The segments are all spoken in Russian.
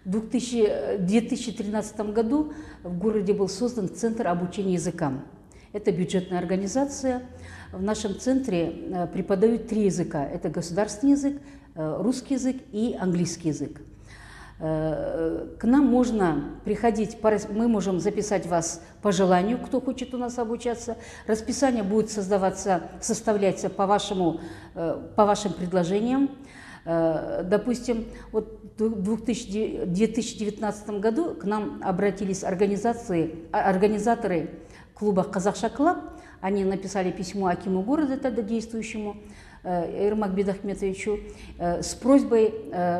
В 2013 году в городе был создан Центр обучения языкам. Это бюджетная организация. В нашем центре преподают 3 языка. Это государственный язык, русский язык и английский язык. К нам можно приходить, мы можем записать вас по желанию, кто хочет у нас обучаться. Расписание будет составляться по вашим предложениям. Допустим, вот в 2019 году к нам обратились организаторы клуба «Қазақша Клаб». Они написали письмо акиму города, тогда действующему, Ермак Бедахметовичу, с просьбой,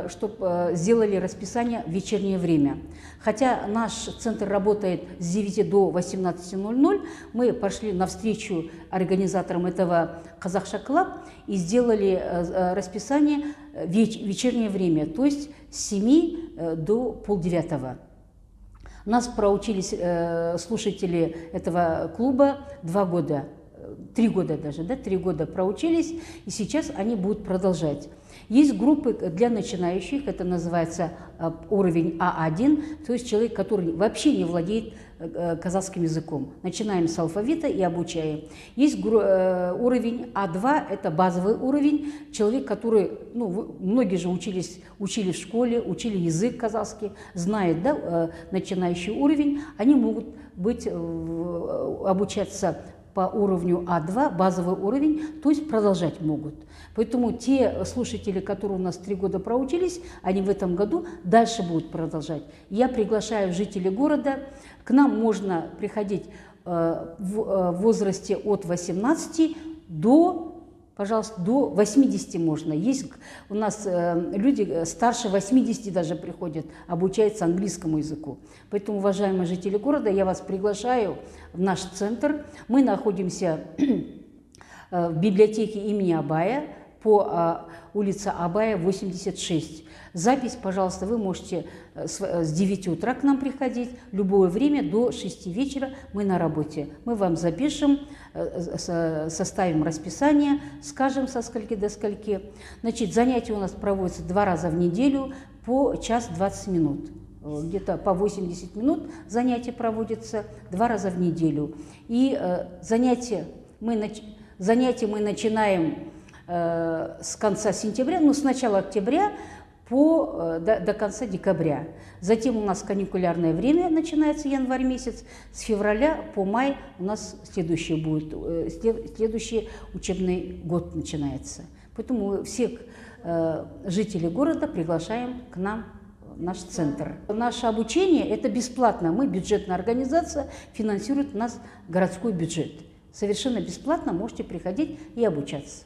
чтобы сделали расписание в вечернее время. Хотя наш центр работает с 9 до 18:00, мы пошли навстречу организаторам этого «Қазақша Клаб» и сделали расписание в вечернее время, то есть с 7 до полдевятого. Нас проучились слушатели этого клуба 2 года. 3 года даже, да, 3 года проучились, и сейчас они будут продолжать. Есть группы для начинающих, это называется уровень А1, то есть человек, который вообще не владеет казахским языком. Начинаем с алфавита и обучаем. Есть уровень А2, это базовый уровень, человек, который, многие же учили в школе, учили язык казахский, знают, да, начинающий уровень, они могут обучаться по уровню А2, базовый уровень, то есть продолжать могут. Поэтому те слушатели, которые у нас 3 года проучились, они в этом году дальше будут продолжать. Я приглашаю жителей города, к нам можно приходить в возрасте от 18 до 80 можно. Есть у нас люди старше 80 даже приходят, обучаются английскому языку. Поэтому, уважаемые жители города, я вас приглашаю в наш центр. Мы находимся в библиотеке имени Абая по улице Абая, 86. Запись, пожалуйста, вы можете с 9 утра к нам приходить, любое время до 6 вечера мы на работе. Мы вам запишем, составим расписание, скажем со скольки до скольки. Значит, занятия у нас проводятся 2 раза в неделю по 1:20 минут. Где-то по 80 минут занятия проводятся 2 раза в неделю. И занятия мы начинаем с конца сентября, с начала октября до конца декабря. Затем у нас каникулярное время начинается, январь месяц. С февраля по май у нас следующий учебный год начинается. Поэтому всех жителей города приглашаем к нам в наш центр. Наше обучение – это бесплатно. Мы бюджетная организация, финансирует нас городской бюджет. Совершенно бесплатно можете приходить и обучаться.